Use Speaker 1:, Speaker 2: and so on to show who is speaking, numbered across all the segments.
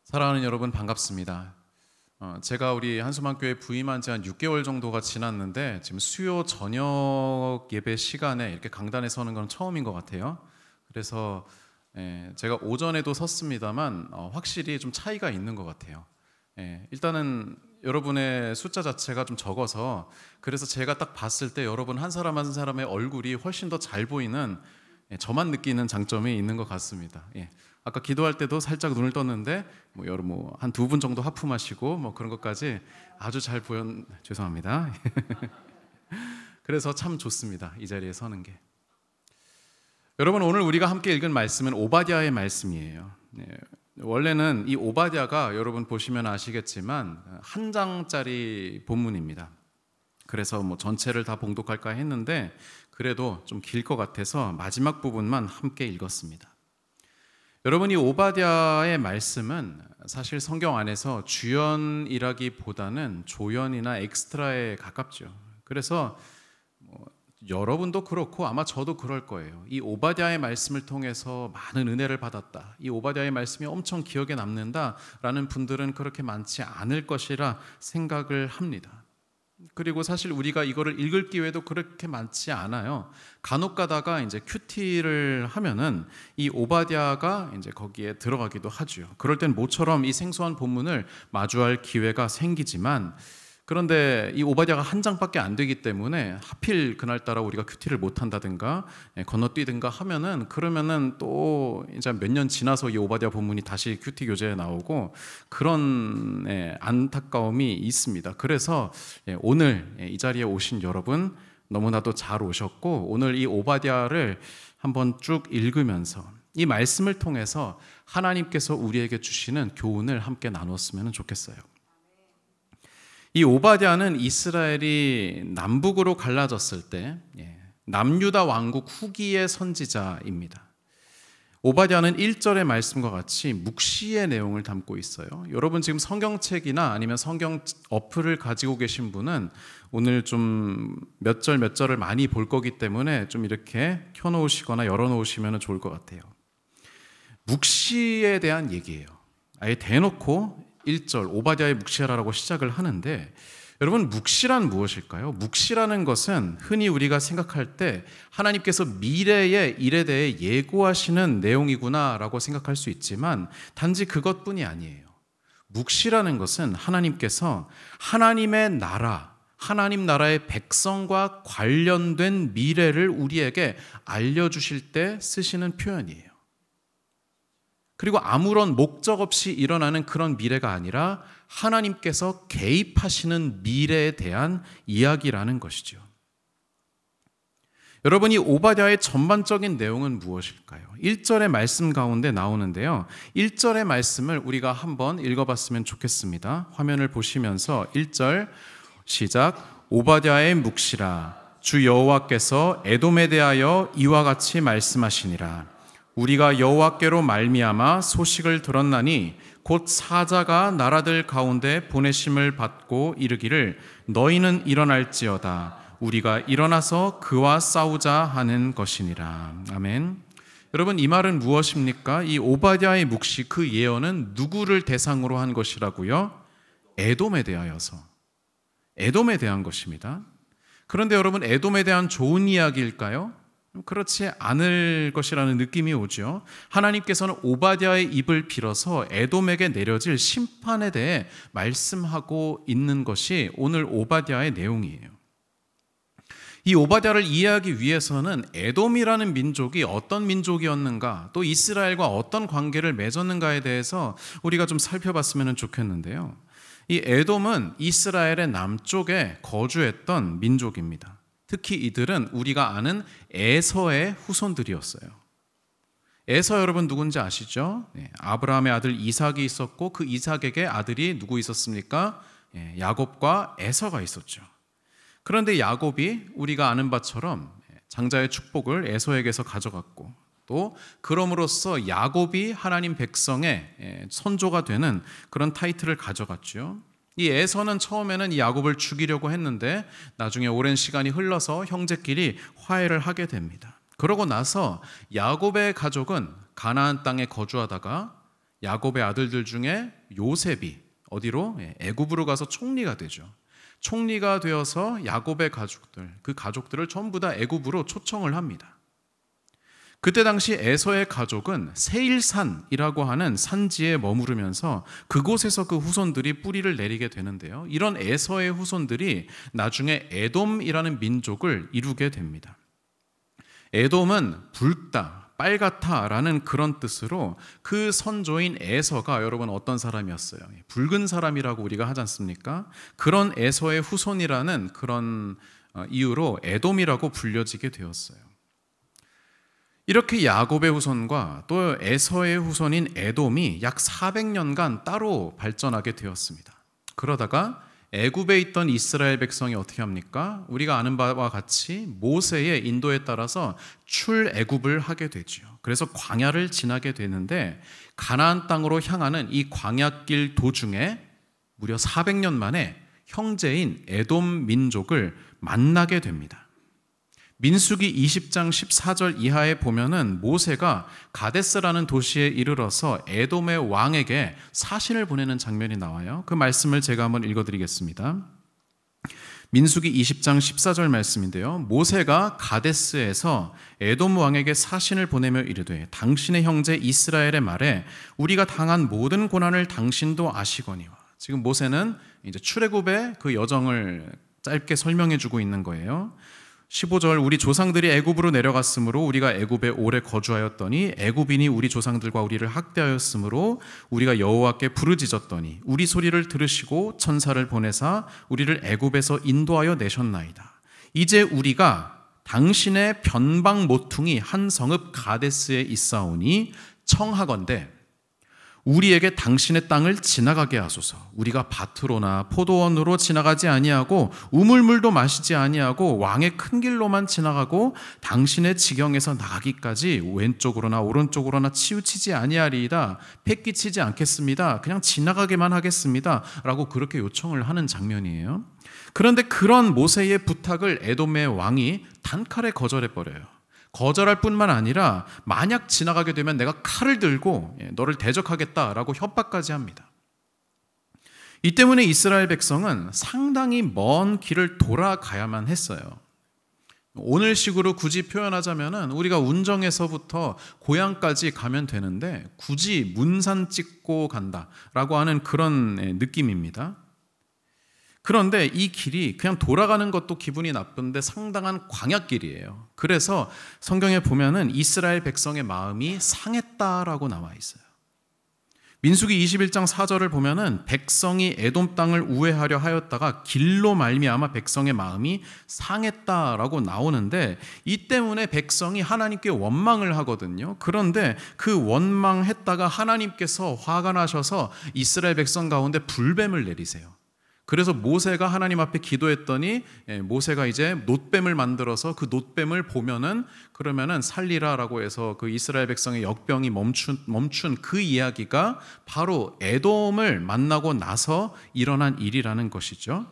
Speaker 1: 사랑하는 여러분 반갑습니다. 제가 우리 한수만교회 부임한 지 한 6개월 정도가 지났는데 지금 수요 저녁 예배 시간에 이렇게 강단에 서는 건 처음인 것 같아요. 그래서 제가 오전에도 섰습니다만 확실히 좀 차이가 있는 것 같아요. 일단은 여러분의 숫자 자체가 좀 적어서 그래서 제가 딱 봤을 때 여러분 한 사람 한 사람의 얼굴이 훨씬 더 잘 보이는 저만 느끼는 장점이 있는 것 같습니다. 아까 기도할 때도 살짝 눈을 떴는데 한 두 분 정도 하품하시고 그런 것까지 아주 잘 죄송합니다. 그래서 참 좋습니다. 이 자리에 서는 게. 여러분, 오늘 우리가 함께 읽은 말씀은 오바댜의 말씀이에요. 원래는 이 오바댜가 여러분 보시면 아시겠지만 한 장짜리 본문입니다. 그래서 전체를 다 봉독할까 했는데 그래도 좀 길 것 같아서 마지막 부분만 함께 읽었습니다. 여러분, 이 오바댜의 말씀은 사실 성경 안에서 주연이라기보다는 조연이나 엑스트라에 가깝죠. 그래서 여러분도 그렇고 아마 저도 그럴 거예요. 이 오바댜의 말씀을 통해서 많은 은혜를 받았다, 이 오바댜의 말씀이 엄청 기억에 남는다라는 분들은 그렇게 많지 않을 것이라 생각을 합니다. 그리고 사실 우리가 이거를 읽을 기회도 그렇게 많지 않아요. 간혹 가다가 이제 큐티를 하면은 이 오바댜가 이제 거기에 들어가기도 하죠. 그럴 땐 모처럼 이 생소한 본문을 마주할 기회가 생기지만, 그런데 이 오바댜가 한 장밖에 안 되기 때문에 하필 그날따라 우리가 큐티를 못 한다든가 건너뛰든가 하면은, 그러면은 또 이제 몇 년 지나서 이 오바댜 본문이 다시 큐티 교재에 나오고 그런 안타까움이 있습니다. 그래서 오늘 이 자리에 오신 여러분 너무나도 잘 오셨고, 오늘 이 오바댜를 한번 쭉 읽으면서 이 말씀을 통해서 하나님께서 우리에게 주시는 교훈을 함께 나눴으면 좋겠어요. 이 오바댜는 이스라엘이 남북으로 갈라졌을 때 남유다 왕국 후기의 선지자입니다. 오바댜는 1절의 말씀과 같이 묵시의 내용을 담고 있어요. 여러분 지금 성경책이나 아니면 성경 어플을 가지고 계신 분은 오늘 좀 몇 절을 많이 볼 거기 때문에 좀 이렇게 켜놓으시거나 열어놓으시면 좋을 것 같아요. 묵시에 대한 얘기예요. 아예 대놓고 1절 오바댜의 묵시하라고 시작을 하는데, 여러분 묵시란 무엇일까요? 묵시라는 것은 흔히 우리가 생각할 때 하나님께서 미래의 일에 대해 예고하시는 내용이구나 라고 생각할 수 있지만 단지 그것뿐이 아니에요. 묵시라는 것은 하나님께서 하나님의 나라, 하나님 나라의 백성과 관련된 미래를 우리에게 알려주실 때 쓰시는 표현이에요. 그리고 아무런 목적 없이 일어나는 그런 미래가 아니라 하나님께서 개입하시는 미래에 대한 이야기라는 것이죠. 여러분, 이 오바댜의 전반적인 내용은 무엇일까요? 1절의 말씀 가운데 나오는데요. 1절의 말씀을 우리가 한번 읽어봤으면 좋겠습니다. 화면을 보시면서 1절 시작. 오바댜의 묵시라. 주 여호와께서 에돔에 대하여 이와 같이 말씀하시니라. 우리가 여호와께로 말미암아 소식을 들었나니 곧 사자가 나라들 가운데 보내심을 받고 이르기를 너희는 일어날지어다. 우리가 일어나서 그와 싸우자 하는 것이니라. 아멘. 여러분, 이 말은 무엇입니까? 이 오바댜의 묵시, 그 예언은 누구를 대상으로 한 것이라고요? 에돔에 대하여서, 에돔에 대한 것입니다. 그런데 여러분, 에돔에 대한 좋은 이야기일까요? 그렇지 않을 것이라는 느낌이 오죠. 하나님께서는 오바댜의 입을 빌어서 에돔에게 내려질 심판에 대해 말씀하고 있는 것이 오늘 오바댜의 내용이에요. 이 오바댜를 이해하기 위해서는 에돔이라는 민족이 어떤 민족이었는가, 또 이스라엘과 어떤 관계를 맺었는가에 대해서 우리가 좀 살펴봤으면 좋겠는데요. 이 에돔은 이스라엘의 남쪽에 거주했던 민족입니다. 특히 이들은 우리가 아는 에서의 후손들이었어요. 에서 여러분 누군지 아시죠? 아브라함의 아들 이삭이 있었고 그 이삭에게 아들이 누구 있었습니까? 야곱과 에서가 있었죠. 그런데 야곱이 우리가 아는 바처럼 장자의 축복을 에서에게서 가져갔고, 또 그럼으로써 야곱이 하나님 백성의 선조가 되는 그런 타이틀을 가져갔죠. 이 에서는 처음에는 이 야곱을 죽이려고 했는데 나중에 오랜 시간이 흘러서 형제끼리 화해를 하게 됩니다. 그러고 나서 야곱의 가족은 가나안 땅에 거주하다가 야곱의 아들들 중에 요셉이 어디로? 애굽으로 가서 총리가 되죠. 총리가 되어서 야곱의 가족들, 그 가족들을 전부 다 애굽으로 초청을 합니다. 그때 당시 에서의 가족은 세일산이라고 하는 산지에 머무르면서 그곳에서 그 후손들이 뿌리를 내리게 되는데요. 이런 에서의 후손들이 나중에 에돔이라는 민족을 이루게 됩니다. 에돔은 붉다, 빨갛다라는 그런 뜻으로 그 선조인 에서가 여러분 어떤 사람이었어요? 붉은 사람이라고 우리가 하지 않습니까? 그런 에서의 후손이라는 그런 이유로 에돔이라고 불려지게 되었어요. 이렇게 야곱의 후손과 또 에서의 후손인 에돔이 약 400년간 따로 발전하게 되었습니다. 그러다가 애굽에 있던 이스라엘 백성이 어떻게 합니까? 우리가 아는 바와 같이 모세의 인도에 따라서 출애굽을 하게 되죠. 그래서 광야를 지나게 되는데 가나안 땅으로 향하는 이 광야길 도중에 무려 400년 만에 형제인 에돔 민족을 만나게 됩니다. 민수기 20장 14절 이하에 보면은 모세가 가데스라는 도시에 이르러서 에돔의 왕에게 사신을 보내는 장면이 나와요. 그 말씀을 제가 한번 읽어드리겠습니다. 민수기 20장 14절 말씀인데요. 모세가 가데스에서 에돔 왕에게 사신을 보내며 이르되 당신의 형제 이스라엘의 말에 우리가 당한 모든 고난을 당신도 아시거니와. 지금 모세는 이제 출애굽의 그 여정을 짧게 설명해 주고 있는 거예요. 15절 우리 조상들이 애굽으로 내려갔으므로 우리가 애굽에 오래 거주하였더니 애굽인이 우리 조상들과 우리를 학대하였으므로 우리가 여호와께 부르짖었더니 우리 소리를 들으시고 천사를 보내사 우리를 애굽에서 인도하여 내셨나이다. 이제 우리가 당신의 변방 모퉁이 한 성읍 가데스에 있사오니 청하건대 우리에게 당신의 땅을 지나가게 하소서. 우리가 밭으로나 포도원으로 지나가지 아니하고 우물물도 마시지 아니하고 왕의 큰 길로만 지나가고 당신의 지경에서 나가기까지 왼쪽으로나 오른쪽으로나 치우치지 아니하리이다. 패끼치지 않겠습니다. 그냥 지나가게만 하겠습니다. 라고 그렇게 요청을 하는 장면이에요. 그런데 그런 모세의 부탁을 에돔의 왕이 단칼에 거절해버려요. 거절할 뿐만 아니라 만약 지나가게 되면 내가 칼을 들고 너를 대적하겠다라고 협박까지 합니다. 이 때문에 이스라엘 백성은 상당히 먼 길을 돌아가야만 했어요. 오늘식으로 굳이 표현하자면 우리가 운정에서부터 고향까지 가면 되는데 굳이 문산 찍고 간다라고 하는 그런 느낌입니다. 그런데 이 길이 그냥 돌아가는 것도 기분이 나쁜데 상당한 광야길이에요. 그래서 성경에 보면은 이스라엘 백성의 마음이 상했다라고 나와 있어요. 민수기 21장 4절을 보면은 백성이 에돔 땅을 우회하려 하였다가 길로 말미암아 백성의 마음이 상했다라고 나오는데 이 때문에 백성이 하나님께 원망을 하거든요. 그런데 그 원망했다가 하나님께서 화가 나셔서 이스라엘 백성 가운데 불뱀을 내리세요. 그래서 모세가 하나님 앞에 기도했더니 모세가 이제 놋뱀을 만들어서 그 놋뱀을 보면은 그러면은 살리라라고 해서 그 이스라엘 백성의 역병이 멈춘 그 이야기가 바로 에돔을 만나고 나서 일어난 일이라는 것이죠.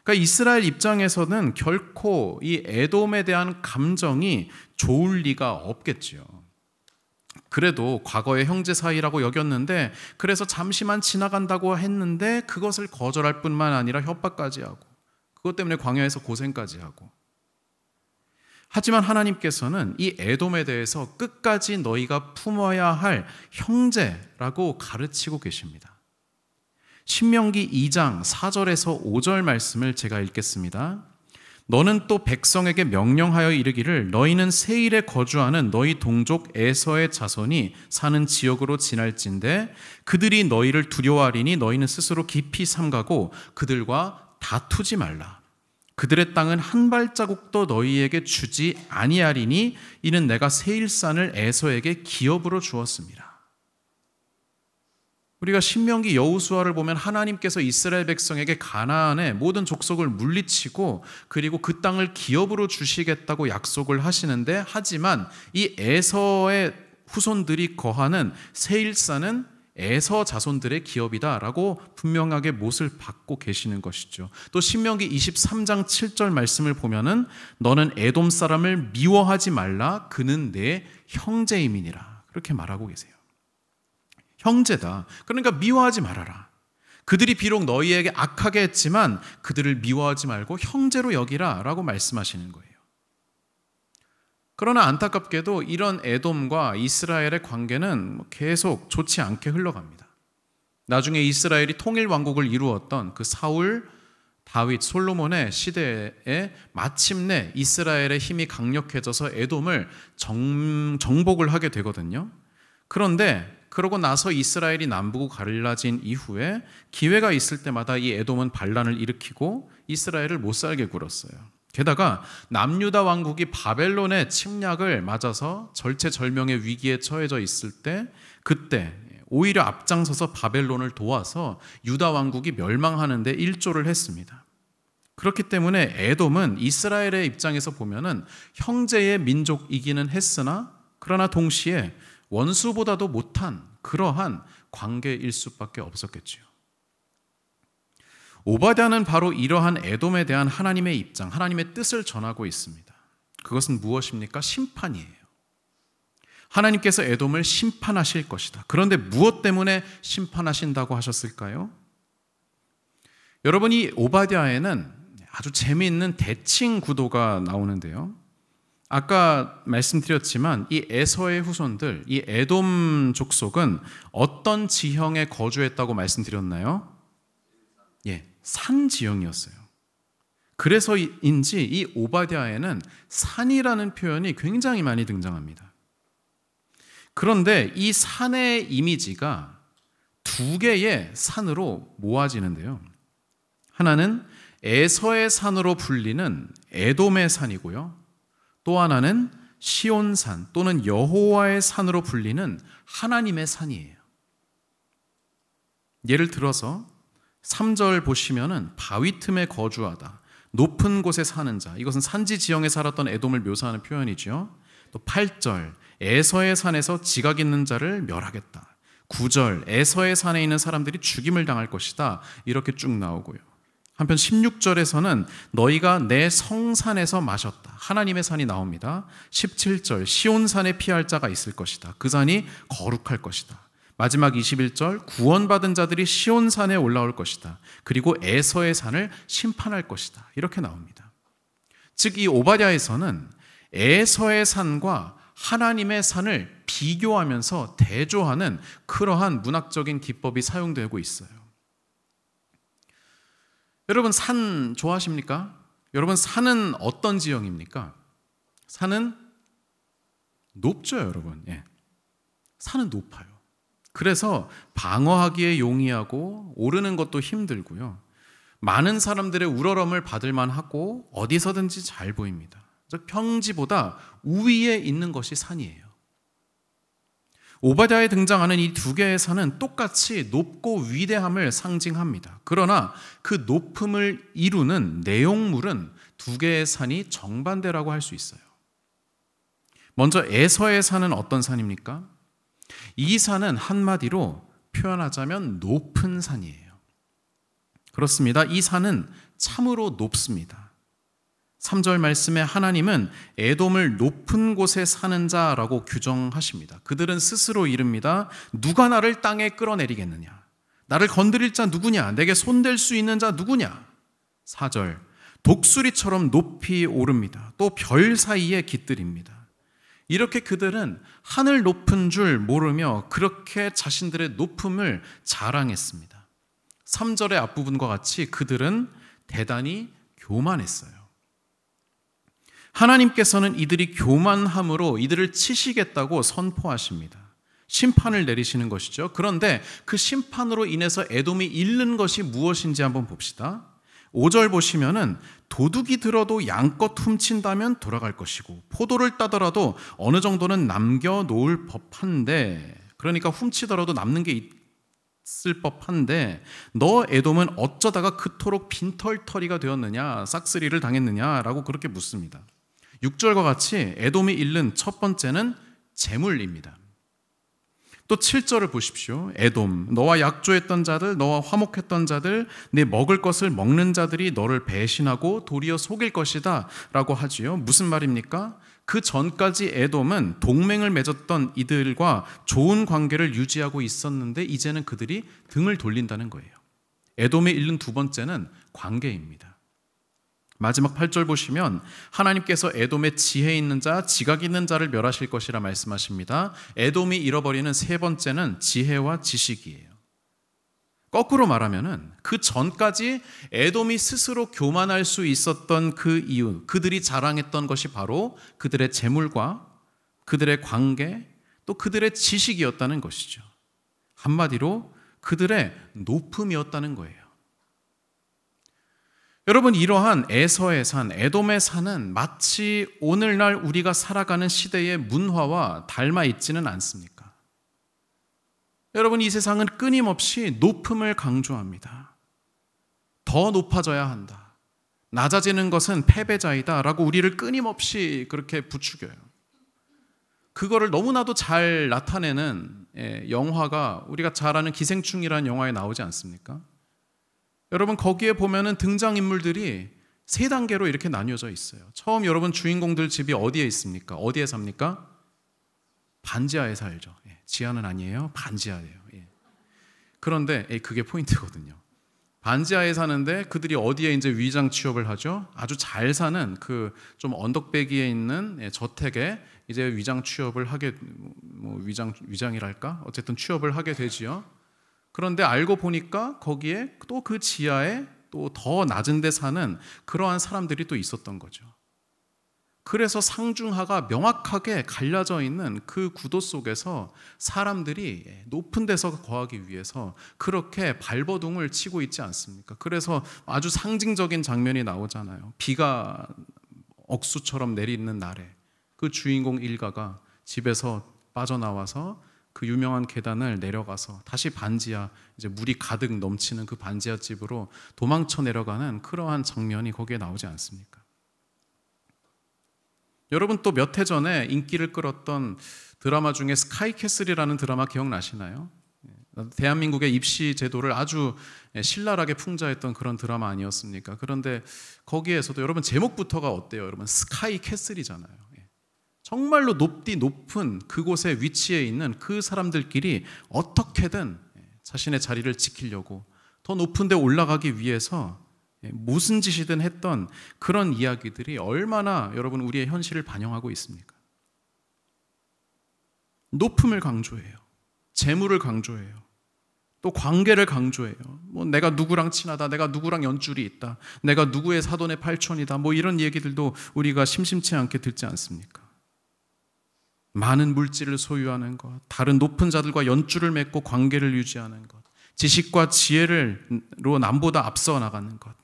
Speaker 1: 그러니까 이스라엘 입장에서는 결코 이 에돔에 대한 감정이 좋을 리가 없겠지요. 그래도 과거의 형제 사이라고 여겼는데 그래서 잠시만 지나간다고 했는데 그것을 거절할 뿐만 아니라 협박까지 하고 그것 때문에 광야에서 고생까지 하고 하지만 하나님께서는 이 에돔에 대해서 끝까지 너희가 품어야 할 형제라고 가르치고 계십니다. 신명기 2장 4절에서 5절 말씀을 제가 읽겠습니다. 너는 또 백성에게 명령하여 이르기를 너희는 세일에 거주하는 너희 동족 에서의 자손이 사는 지역으로 지날진대 그들이 너희를 두려워하리니 너희는 스스로 깊이 삼가고 그들과 다투지 말라. 그들의 땅은 한 발자국도 너희에게 주지 아니하리니 이는 내가 세일산을 에서에게 기업으로 주었습니다. 우리가 신명기 여호수아를 보면 하나님께서 이스라엘 백성에게 가나안의 모든 족속을 물리치고 그리고 그 땅을 기업으로 주시겠다고 약속을 하시는데 하지만 이 에서의 후손들이 거하는 세일산은 에서 자손들의 기업이다라고 분명하게 못을 받고 계시는 것이죠. 또 신명기 23장 7절 말씀을 보면은 너는 에돔 사람을 미워하지 말라 그는 내 형제임이니라 그렇게 말하고 계세요. 형제다. 그러니까 미워하지 말아라. 그들이 비록 너희에게 악하게 했지만 그들을 미워하지 말고 형제로 여기라 라고 말씀하시는 거예요. 그러나 안타깝게도 이런 에돔과 이스라엘의 관계는 계속 좋지 않게 흘러갑니다. 나중에 이스라엘이 통일 왕국을 이루었던 그 사울, 다윗, 솔로몬의 시대에 마침내 이스라엘의 힘이 강력해져서 에돔을 정복을 하게 되거든요. 그런데 그러고 나서 이스라엘이 남북으로 갈라진 이후에 기회가 있을 때마다 이 에돔은 반란을 일으키고 이스라엘을 못 살게 굴었어요. 게다가 남유다 왕국이 바벨론의 침략을 맞아서 절체절명의 위기에 처해져 있을 때 그때 오히려 앞장서서 바벨론을 도와서 유다 왕국이 멸망하는 데 일조를 했습니다. 그렇기 때문에 에돔은 이스라엘의 입장에서 보면은 형제의 민족이기는 했으나 그러나 동시에 원수보다도 못한 그러한 관계일 수밖에 없었겠지요. 오바댜는 바로 이러한 에돔에 대한 하나님의 입장, 하나님의 뜻을 전하고 있습니다. 그것은 무엇입니까? 심판이에요. 하나님께서 에돔을 심판하실 것이다. 그런데 무엇 때문에 심판하신다고 하셨을까요? 여러분, 이 오바댜에는 아주 재미있는 대칭 구도가 나오는데요. 아까 말씀드렸지만 이 에서의 후손들, 이 에돔 족속은 어떤 지형에 거주했다고 말씀드렸나요? 산 지형이었어요. 그래서인지 이 오바댜에는 산이라는 표현이 굉장히 많이 등장합니다. 그런데 이 산의 이미지가 두 개의 산으로 모아지는데요. 하나는 에서의 산으로 불리는 에돔의 산이고요. 또 하나는 시온산 또는 여호와의 산으로 불리는 하나님의 산이에요. 예를 들어서 3절 보시면은 바위 틈에 거주하다, 높은 곳에 사는 자, 이것은 산지 지형에 살았던 에돔을 묘사하는 표현이죠. 또 8절 에서의 산에서 지각 있는 자를 멸하겠다. 9절 에서의 산에 있는 사람들이 죽임을 당할 것이다. 이렇게 쭉 나오고요. 한편 16절에서는 너희가 내 성산에서 마셨다. 하나님의 산이 나옵니다. 17절 시온산에 피할 자가 있을 것이다. 그 산이 거룩할 것이다. 마지막 21절 구원받은 자들이 시온산에 올라올 것이다. 그리고 에서의 산을 심판할 것이다. 이렇게 나옵니다. 즉 이 오바댜에서는 에서의 산과 하나님의 산을 비교하면서 대조하는 그러한 문학적인 기법이 사용되고 있어요. 여러분, 산 좋아하십니까? 여러분, 산은 어떤 지형입니까? 산은 높죠, 여러분. 산은 높아요. 그래서 방어하기에 용이하고 오르는 것도 힘들고요. 많은 사람들의 우러럼을 받을 만하고 어디서든지 잘 보입니다. 즉 평지보다 우위에 있는 것이 산이에요. 오바댜에 등장하는 이 두 개의 산은 똑같이 높고 위대함을 상징합니다. 그러나 그 높음을 이루는 내용물은 두 개의 산이 정반대라고 할 수 있어요. 먼저 에서의 산은 어떤 산입니까? 이 산은 한마디로 표현하자면 높은 산이에요. 그렇습니다. 이 산은 참으로 높습니다. 3절 말씀에 하나님은 에돔을 높은 곳에 사는 자라고 규정하십니다. 그들은 스스로 이릅니다. 누가 나를 땅에 끌어내리겠느냐? 나를 건드릴 자 누구냐? 내게 손댈 수 있는 자 누구냐? 4절 독수리처럼 높이 오릅니다. 또 별 사이에 깃들입니다. 이렇게 그들은 하늘 높은 줄 모르며 그렇게 자신들의 높음을 자랑했습니다. 3절의 앞부분과 같이 그들은 대단히 교만했어요. 하나님께서는 이들이 교만함으로 이들을 치시겠다고 선포하십니다. 심판을 내리시는 것이죠. 그런데 그 심판으로 인해서 에돔이 잃는 것이 무엇인지 한번 봅시다. 5절 보시면은 도둑이 들어도 양껏 훔친다면 돌아갈 것이고 포도를 따더라도 어느 정도는 남겨놓을 법한데, 그러니까 훔치더라도 남는 게 있을 법한데 너 에돔은 어쩌다가 그토록 빈털터리가 되었느냐, 싹쓸이를 당했느냐라고 그렇게 묻습니다. 6절과 같이 에돔이 잃는 첫 번째는 재물입니다. 또 7절을 보십시오. 에돔, 너와 약조했던 자들, 너와 화목했던 자들, 네 먹을 것을 먹는 자들이 너를 배신하고 도리어 속일 것이다 라고 하지요. 무슨 말입니까? 그 전까지 에돔은 동맹을 맺었던 이들과 좋은 관계를 유지하고 있었는데 이제는 그들이 등을 돌린다는 거예요. 에돔에 잃는 두 번째는 관계입니다. 마지막 8절 보시면 하나님께서 에돔의 지혜 있는 자, 지각 있는 자를 멸하실 것이라 말씀하십니다. 에돔이 잃어버리는 세 번째는 지혜와 지식이에요. 거꾸로 말하면은 그 전까지 에돔이 스스로 교만할 수 있었던 그 이유, 그들이 자랑했던 것이 바로 그들의 재물과 그들의 관계, 또 그들의 지식이었다는 것이죠. 한마디로 그들의 높음이었다는 거예요. 여러분, 이러한 에서의 산, 에돔의 산은 마치 오늘날 우리가 살아가는 시대의 문화와 닮아 있지는 않습니까? 여러분, 이 세상은 끊임없이 높음을 강조합니다. 더 높아져야 한다. 낮아지는 것은 패배자이다 라고 우리를 끊임없이 그렇게 부추겨요. 그거를 너무나도 잘 나타내는 영화가 우리가 잘 아는 기생충이라는 영화에 나오지 않습니까? 여러분, 거기에 보면은 등장인물들이 세 단계로 이렇게 나뉘어져 있어요. 처음 여러분 주인공들 집이 어디에 있습니까? 어디에 삽니까? 반지하에 살죠. 지하는 아니에요. 반지하예요. 그런데 그게 포인트거든요. 반지하에 사는데 그들이 어디에 이제 위장 취업을 하죠? 아주 잘 사는 그 좀 언덕배기에 있는 저택에 이제 위장 취업을 하게, 위장이랄까? 어쨌든 취업을 하게 되지요. 그런데 알고 보니까 거기에 또 그 지하에 또 더 낮은 데 사는 그러한 사람들이 또 있었던 거죠. 그래서 상중하가 명확하게 갈라져 있는 그 구도 속에서 사람들이 높은 데서 거하기 위해서 그렇게 발버둥을 치고 있지 않습니까? 그래서 아주 상징적인 장면이 나오잖아요. 비가 억수처럼 내리는 날에 그 주인공 일가가 집에서 빠져나와서 그 유명한 계단을 내려가서 다시 반지하, 이제 물이 가득 넘치는 그 반지하 집으로 도망쳐 내려가는 그러한 장면이 거기에 나오지 않습니까? 여러분, 또 몇 해 전에 인기를 끌었던 드라마 중에 스카이캐슬이라는 드라마 기억나시나요? 대한민국의 입시 제도를 아주 신랄하게 풍자했던 그런 드라마 아니었습니까? 그런데 거기에서도 여러분 제목부터가 어때요? 여러분, 스카이캐슬이잖아요. 정말로 높은 그곳에 위치해 있는 그 사람들끼리 어떻게든 자신의 자리를 지키려고 더 높은 데 올라가기 위해서 무슨 짓이든 했던 그런 이야기들이 얼마나 여러분 우리의 현실을 반영하고 있습니까? 높음을 강조해요. 재물을 강조해요. 또 관계를 강조해요. 내가 누구랑 친하다, 내가 누구랑 연줄이 있다, 내가 누구의 사돈의 팔촌이다, 이런 얘기들도 우리가 심심치 않게 듣지 않습니까? 많은 물질을 소유하는 것, 다른 높은 자들과 연줄을 맺고 관계를 유지하는 것, 지식과 지혜로 남보다 앞서 나가는 것,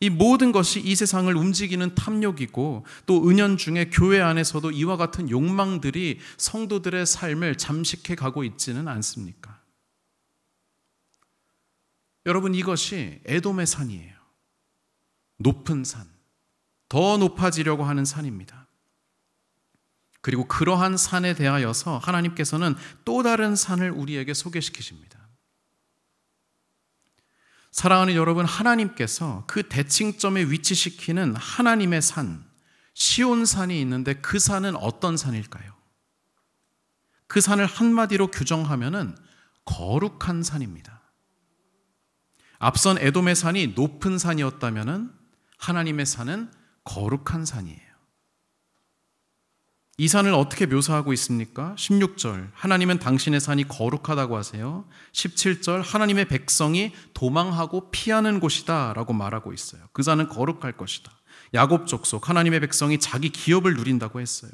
Speaker 1: 이 모든 것이 이 세상을 움직이는 탐욕이고 또 은연중에 교회 안에서도 이와 같은 욕망들이 성도들의 삶을 잠식해 가고 있지는 않습니까? 여러분, 이것이 에돔의 산이에요. 높은 산, 더 높아지려고 하는 산입니다. 그리고 그러한 산에 대하여서 하나님께서는 또 다른 산을 우리에게 소개시키십니다. 사랑하는 여러분, 하나님께서 그 대칭점에 위치시키는 하나님의 산, 시온산이 있는데 그 산은 어떤 산일까요? 그 산을 한마디로 규정하면은 거룩한 산입니다. 앞선 에돔의 산이 높은 산이었다면은 하나님의 산은 거룩한 산이에요. 이 산을 어떻게 묘사하고 있습니까? 16절, 하나님은 당신의 산이 거룩하다고 하세요. 17절, 하나님의 백성이 도망하고 피하는 곳이다 라고 말하고 있어요. 그 산은 거룩할 것이다. 야곱 족속, 하나님의 백성이 자기 기업을 누린다고 했어요.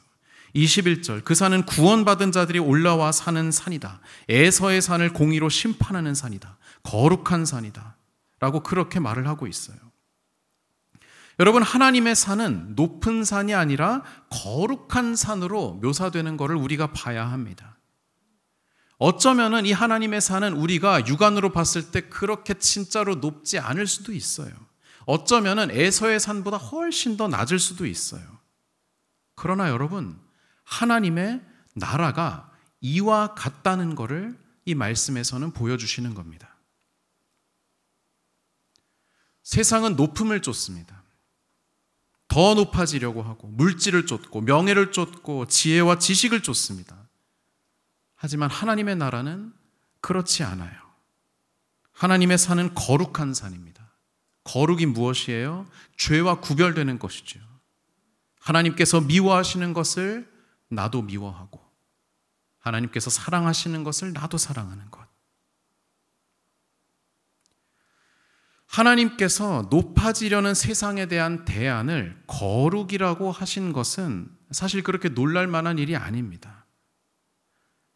Speaker 1: 21절, 그 산은 구원받은 자들이 올라와 사는 산이다. 에서의 산을 공의로 심판하는 산이다. 거룩한 산이다 라고 그렇게 말을 하고 있어요. 여러분, 하나님의 산은 높은 산이 아니라 거룩한 산으로 묘사되는 것을 우리가 봐야 합니다. 어쩌면은 이 하나님의 산은 우리가 육안으로 봤을 때 그렇게 진짜로 높지 않을 수도 있어요. 어쩌면은 에서의 산보다 훨씬 더 낮을 수도 있어요. 그러나 여러분, 하나님의 나라가 이와 같다는 것을 이 말씀에서는 보여주시는 겁니다. 세상은 높음을 쫓습니다. 더 높아지려고 하고 물질을 쫓고 명예를 쫓고 지혜와 지식을 쫓습니다. 하지만 하나님의 나라는 그렇지 않아요. 하나님의 산은 거룩한 산입니다. 거룩이 무엇이에요? 죄와 구별되는 것이죠. 하나님께서 미워하시는 것을 나도 미워하고 하나님께서 사랑하시는 것을 나도 사랑하는 것. 하나님께서 높아지려는 세상에 대한 대안을 거룩이라고 하신 것은 사실 그렇게 놀랄 만한 일이 아닙니다.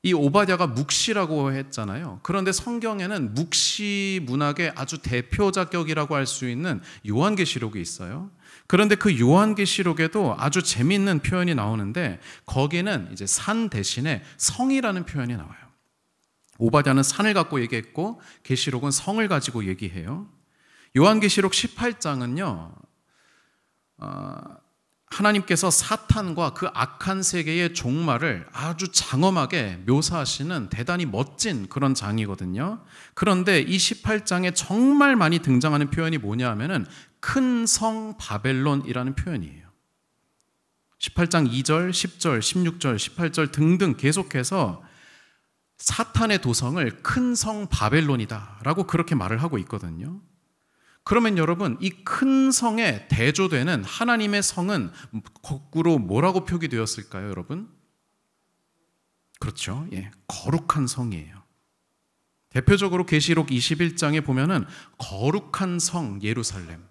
Speaker 1: 이 오바댜가 묵시라고 했잖아요. 그런데 성경에는 묵시 문학의 아주 대표작격이라고 할 수 있는 요한계시록이 있어요. 그런데 그 요한계시록에도 아주 재미있는 표현이 나오는데 거기는 이제 산 대신에 성이라는 표현이 나와요. 오바댜는 산을 갖고 얘기했고 계시록은 성을 가지고 얘기해요. 요한계시록 18장은요. 하나님께서 사탄과 그 악한 세계의 종말을 아주 장엄하게 묘사하시는 대단히 멋진 그런 장이거든요. 그런데 이 18장에 정말 많이 등장하는 표현이 뭐냐 하면은 큰 성 바벨론이라는 표현이에요. 18장 2절, 10절, 16절, 18절 등등 계속해서 사탄의 도성을 큰 성 바벨론이다 라고 그렇게 말을 하고 있거든요. 그러면 여러분, 이 큰 성에 대조되는 하나님의 성은 거꾸로 뭐라고 표기되었을까요, 여러분? 그렇죠. 예, 거룩한 성이에요. 대표적으로 계시록 21장에 보면은 거룩한 성 예루살렘,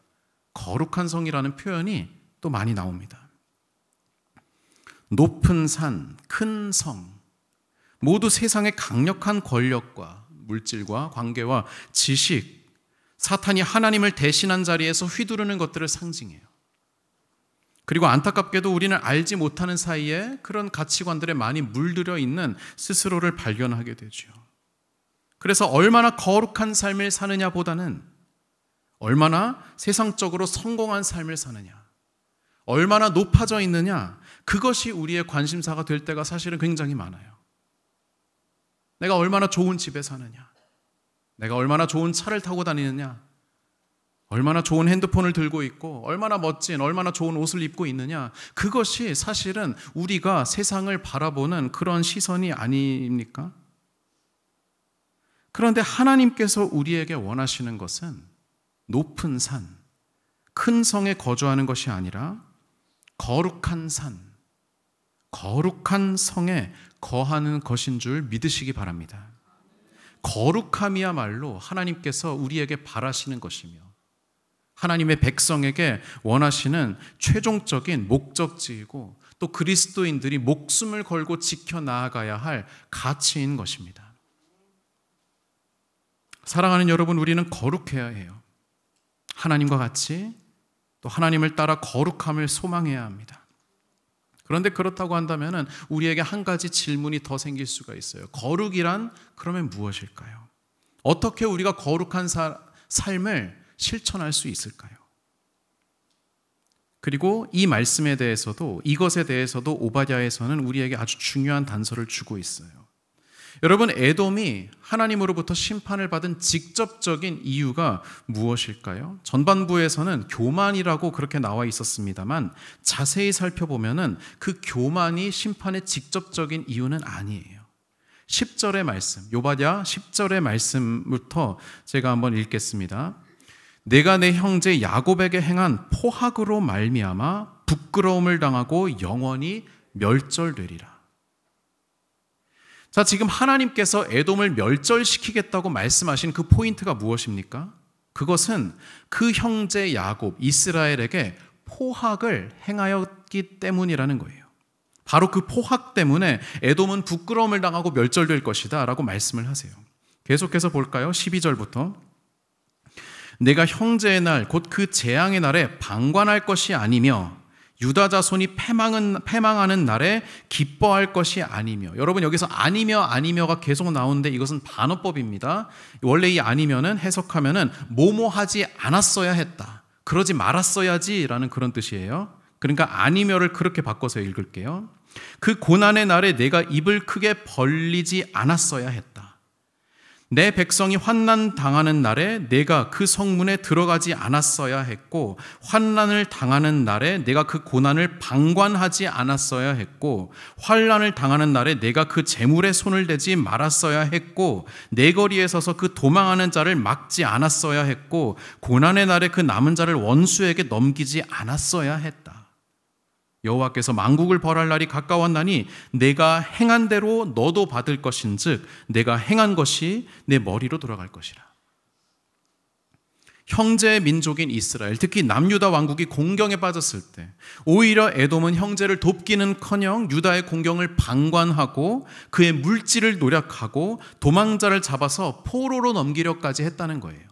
Speaker 1: 거룩한 성이라는 표현이 또 많이 나옵니다. 높은 산, 큰 성, 모두 세상의 강력한 권력과 물질과 관계와 지식, 사탄이 하나님을 대신한 자리에서 휘두르는 것들을 상징해요. 그리고 안타깝게도 우리는 알지 못하는 사이에 그런 가치관들에 많이 물들어 있는 스스로를 발견하게 되죠. 그래서 얼마나 거룩한 삶을 사느냐 보다는 얼마나 세상적으로 성공한 삶을 사느냐, 얼마나 높아져 있느냐, 그것이 우리의 관심사가 될 때가 사실은 굉장히 많아요. 내가 얼마나 좋은 집에 사느냐, 내가 얼마나 좋은 차를 타고 다니느냐, 얼마나 좋은 핸드폰을 들고 있고 얼마나 멋진, 얼마나 좋은 옷을 입고 있느냐, 그것이 사실은 우리가 세상을 바라보는 그런 시선이 아닙니까? 그런데 하나님께서 우리에게 원하시는 것은 높은 산, 큰 성에 거주하는 것이 아니라 거룩한 산, 거룩한 성에 거하는 것인 줄 믿으시기 바랍니다. 거룩함이야말로 하나님께서 우리에게 바라시는 것이며 하나님의 백성에게 원하시는 최종적인 목적지이고 또 그리스도인들이 목숨을 걸고 지켜나가야 할 가치인 것입니다. 사랑하는 여러분, 우리는 거룩해야 해요. 하나님과 같이 또 하나님을 따라 거룩함을 소망해야 합니다. 그런데 그렇다고 한다면 우리에게 한 가지 질문이 더 생길 수가 있어요. 거룩이란 그러면 무엇일까요? 어떻게 우리가 거룩한 삶을 실천할 수 있을까요? 그리고 이 말씀에 대해서도, 이것에 대해서도 오바댜에서는 우리에게 아주 중요한 단서를 주고 있어요. 여러분, 에돔이 하나님으로부터 심판을 받은 직접적인 이유가 무엇일까요? 전반부에서는 교만이라고 그렇게 나와 있었습니다만 자세히 살펴보면은 그 교만이 심판의 직접적인 이유는 아니에요. 10절의 말씀, 오바댜 10절의 말씀부터 제가 한번 읽겠습니다. 내가 내 형제 야곱에게 행한 포학으로 말미암아 부끄러움을 당하고 영원히 멸절되리라. 자, 지금 하나님께서 에돔을 멸절시키겠다고 말씀하신 그 포인트가 무엇입니까? 그것은 그 형제 야곱, 이스라엘에게 포학을 행하였기 때문이라는 거예요. 바로 그 포학 때문에 에돔은 부끄러움을 당하고 멸절될 것이다 라고 말씀을 하세요. 계속해서 볼까요? 12절부터 내가 형제의 날, 곧 그 재앙의 날에 방관할 것이 아니며 유다 자손이 패망하는 날에 기뻐할 것이 아니며. 여러분, 여기서 아니며가 계속 나오는데 이것은 반어법입니다. 원래 이 아니며는 해석하면은 뭐뭐하지 않았어야 했다, 그러지 말았어야지 라는 그런 뜻이에요. 그러니까 아니며를 그렇게 바꿔서 읽을게요. 그 고난의 날에 내가 입을 크게 벌리지 않았어야 했다. 내 백성이 환난 당하는 날에 내가 그 성문에 들어가지 않았어야 했고, 환난을 당하는 날에 내가 그 고난을 방관하지 않았어야 했고, 환난을 당하는 날에 내가 그 재물에 손을 대지 말았어야 했고, 내 거리에 서서 그 도망하는 자를 막지 않았어야 했고, 고난의 날에 그 남은 자를 원수에게 넘기지 않았어야 했다. 여호와께서 만국을 벌할 날이 가까웠나니 내가 행한 대로 너도 받을 것인즉 내가 행한 것이 내 머리로 돌아갈 것이라. 형제의 민족인 이스라엘, 특히 남유다 왕국이 공경에 빠졌을 때 오히려 에돔은 형제를 돕기는커녕 유다의 공경을 방관하고 그의 물질을 노력하고 도망자를 잡아서 포로로 넘기려까지 했다는 거예요.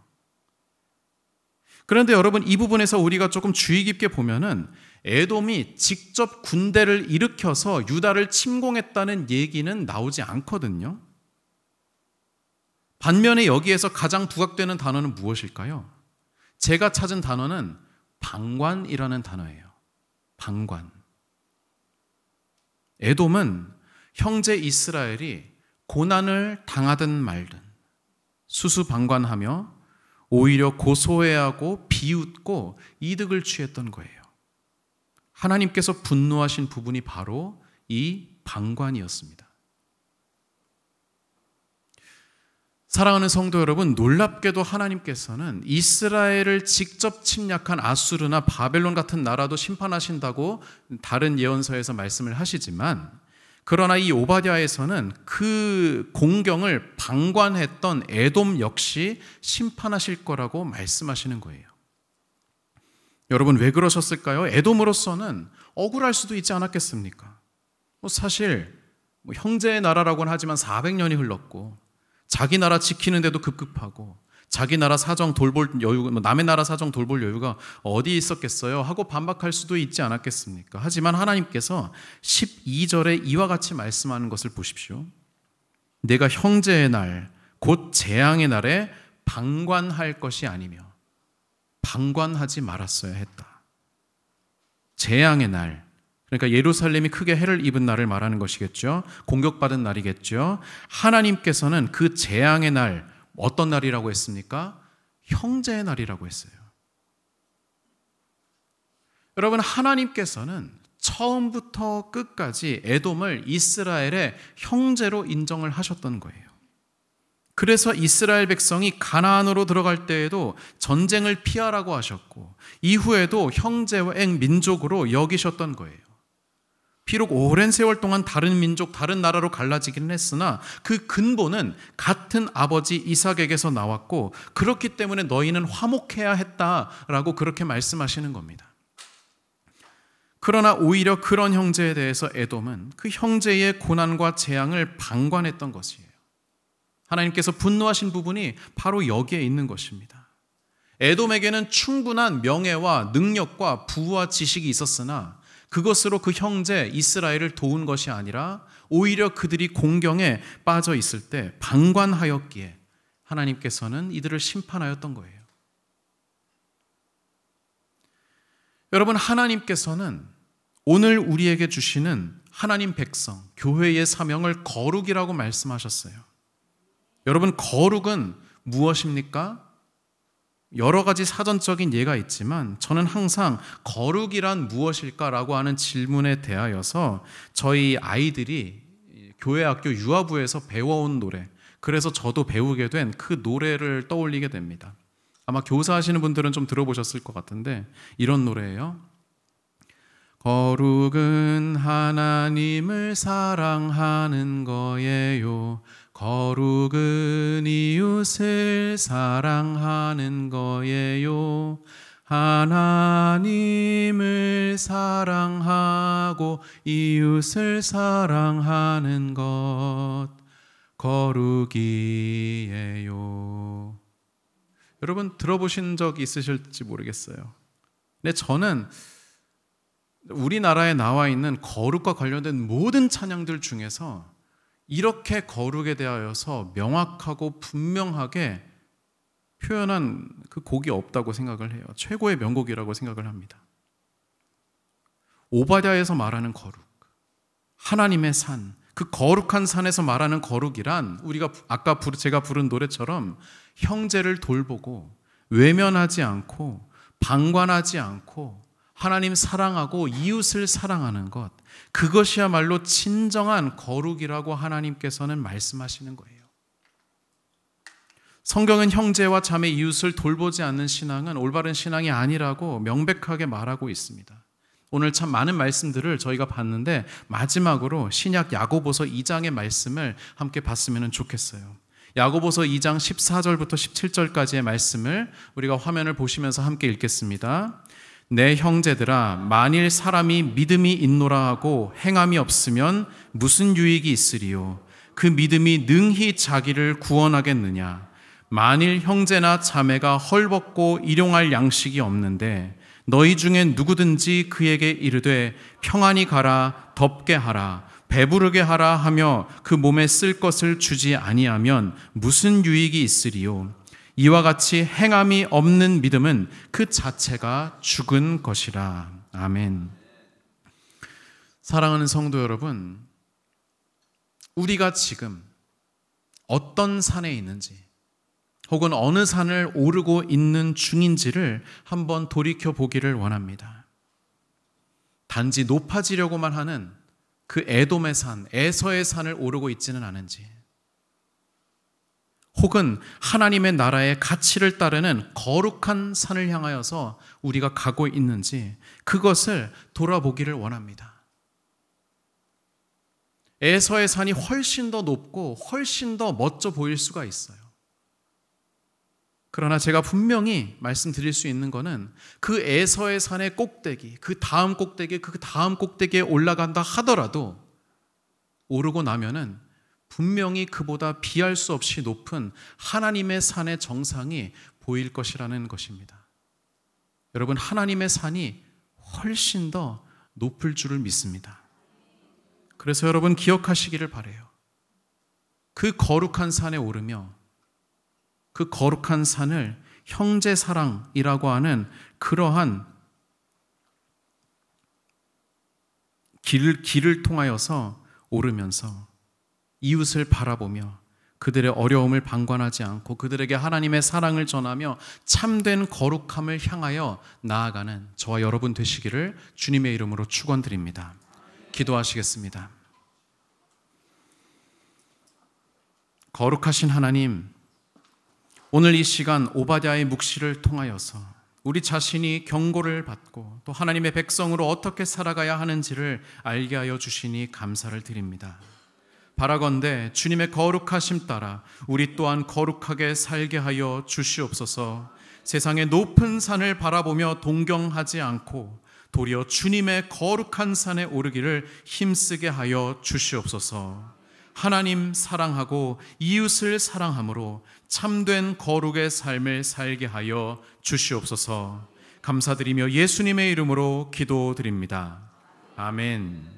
Speaker 1: 그런데 여러분, 이 부분에서 우리가 조금 주의 깊게 보면은 에돔이 직접 군대를 일으켜서 유다를 침공했다는 얘기는 나오지 않거든요. 반면에 여기에서 가장 부각되는 단어는 무엇일까요? 제가 찾은 단어는 방관이라는 단어예요. 방관. 에돔은 형제 이스라엘이 고난을 당하든 말든 수수방관하며 오히려 고소해하고 비웃고 이득을 취했던 거예요. 하나님께서 분노하신 부분이 바로 이 방관이었습니다. 사랑하는 성도 여러분, 놀랍게도 하나님께서는 이스라엘을 직접 침략한 아수르나 바벨론 같은 나라도 심판하신다고 다른 예언서에서 말씀을 하시지만, 그러나 이 오바댜에서는 그 공경을 방관했던 에돔 역시 심판하실 거라고 말씀하시는 거예요. 여러분, 왜 그러셨을까요? 에돔으로서는 억울할 수도 있지 않았겠습니까? 사실 형제의 나라라고는 하지만 400년이 흘렀고 자기 나라 지키는데도 급급하고 자기 나라 사정 돌볼 여유, 남의 나라 사정 돌볼 여유가 어디 있었겠어요? 하고 반박할 수도 있지 않았겠습니까? 하지만 하나님께서 12절에 이와 같이 말씀하는 것을 보십시오. 내가 형제의 날, 곧 재앙의 날에 방관할 것이 아니며 방관하지 말았어야 했다. 재앙의 날, 그러니까 예루살렘이 크게 해를 입은 날을 말하는 것이겠죠. 공격받은 날이겠죠. 하나님께서는 그 재앙의 날, 어떤 날이라고 했습니까? 형제의 날이라고 했어요. 여러분, 하나님께서는 처음부터 끝까지 에돔을 이스라엘의 형제로 인정을 하셨던 거예요. 그래서 이스라엘 백성이 가나안으로 들어갈 때에도 전쟁을 피하라고 하셨고 이후에도 형제와 민족으로 여기셨던 거예요. 비록 오랜 세월 동안 다른 민족, 다른 나라로 갈라지기는 했으나 그 근본은 같은 아버지 이삭에게서 나왔고 그렇기 때문에 너희는 화목해야 했다라고 그렇게 말씀하시는 겁니다. 그러나 오히려 그런 형제에 대해서 에돔은 그 형제의 고난과 재앙을 방관했던 것이에요. 하나님께서 분노하신 부분이 바로 여기에 있는 것입니다. 에돔에게는 충분한 명예와 능력과 부와 지식이 있었으나 그것으로 그 형제 이스라엘을 도운 것이 아니라 오히려 그들이 공경에 빠져 있을 때 방관하였기에 하나님께서는 이들을 심판하였던 거예요. 여러분, 하나님께서는 오늘 우리에게 주시는 하나님 백성, 교회의 사명을 거룩이라고 말씀하셨어요. 여러분, 거룩은 무엇입니까? 여러 가지 사전적인 예가 있지만 저는 항상 거룩이란 무엇일까라고 하는 질문에 대하여서 저희 아이들이 교회 학교 유아부에서 배워온 노래, 그래서 저도 배우게 된 그 노래를 떠올리게 됩니다. 아마 교사하시는 분들은 좀 들어보셨을 것 같은데 이런 노래예요. 거룩은 하나님을 사랑하는 거예요. 거룩은 이웃을 사랑하는 거예요. 하나님을 사랑하고 이웃을 사랑하는 것 거룩이에요. 여러분 들어보신 적 있으실지 모르겠어요. 근데 저는 우리나라에 나와 있는 거룩과 관련된 모든 찬양들 중에서 이렇게 거룩에 대하여서 명확하고 분명하게 표현한 그 곡이 없다고 생각을 해요. 최고의 명곡이라고 생각을 합니다. 오바댜에서 말하는 거룩, 하나님의 산, 그 거룩한 산에서 말하는 거룩이란 우리가 아까 제가 부른 노래처럼 형제를 돌보고 외면하지 않고 방관하지 않고 하나님 사랑하고 이웃을 사랑하는 것, 그것이야말로 진정한 거룩이라고 하나님께서는 말씀하시는 거예요. 성경은 형제와 자매 이웃을 돌보지 않는 신앙은 올바른 신앙이 아니라고 명백하게 말하고 있습니다. 오늘 참 많은 말씀들을 저희가 봤는데 마지막으로 신약 야고보서 2장의 말씀을 함께 봤으면 좋겠어요. 야고보서 2장 14절부터 17절까지의 말씀을 우리가 화면을 보시면서 함께 읽겠습니다. 내 형제들아, 만일 사람이 믿음이 있노라 하고 행함이 없으면 무슨 유익이 있으리요? 그 믿음이 능히 자기를 구원하겠느냐? 만일 형제나 자매가 헐벗고 일용할 양식이 없는데 너희 중에 누구든지 그에게 이르되 평안히 가라, 덥게 하라, 배부르게 하라 하며 그 몸에 쓸 것을 주지 아니하면 무슨 유익이 있으리요? 이와 같이 행함이 없는 믿음은 그 자체가 죽은 것이라. 아멘. 사랑하는 성도 여러분, 우리가 지금 어떤 산에 있는지 혹은 어느 산을 오르고 있는 중인지를 한번 돌이켜 보기를 원합니다. 단지 높아지려고만 하는 그 에돔의 산, 에서의 산을 오르고 있지는 않은지, 혹은 하나님의 나라의 가치를 따르는 거룩한 산을 향하여서 우리가 가고 있는지 그것을 돌아보기를 원합니다. 에서의 산이 훨씬 더 높고 훨씬 더 멋져 보일 수가 있어요. 그러나 제가 분명히 말씀드릴 수 있는 것은 그 에서의 산의 꼭대기, 그 다음 꼭대기에 올라간다 하더라도 오르고 나면은 분명히 그보다 비할 수 없이 높은 하나님의 산의 정상이 보일 것이라는 것입니다. 여러분, 하나님의 산이 훨씬 더 높을 줄을 믿습니다. 그래서 여러분 기억하시기를 바라요. 그 거룩한 산에 오르며 그 거룩한 산을 형제 사랑이라고 하는 그러한 길을 통하여서 오르면서 이웃을 바라보며 그들의 어려움을 방관하지 않고 그들에게 하나님의 사랑을 전하며 참된 거룩함을 향하여 나아가는 저와 여러분 되시기를 주님의 이름으로 축원드립니다. 기도하시겠습니다. 거룩하신 하나님, 오늘 이 시간 오바댜의 묵시를 통하여서 우리 자신이 경고를 받고 또 하나님의 백성으로 어떻게 살아가야 하는지를 알게 하여 주시니 감사를 드립니다. 바라건대 주님의 거룩하심 따라 우리 또한 거룩하게 살게 하여 주시옵소서. 세상의 높은 산을 바라보며 동경하지 않고 도리어 주님의 거룩한 산에 오르기를 힘쓰게 하여 주시옵소서. 하나님 사랑하고 이웃을 사랑함으로 참된 거룩의 삶을 살게 하여 주시옵소서. 감사드리며 예수님의 이름으로 기도드립니다. 아멘.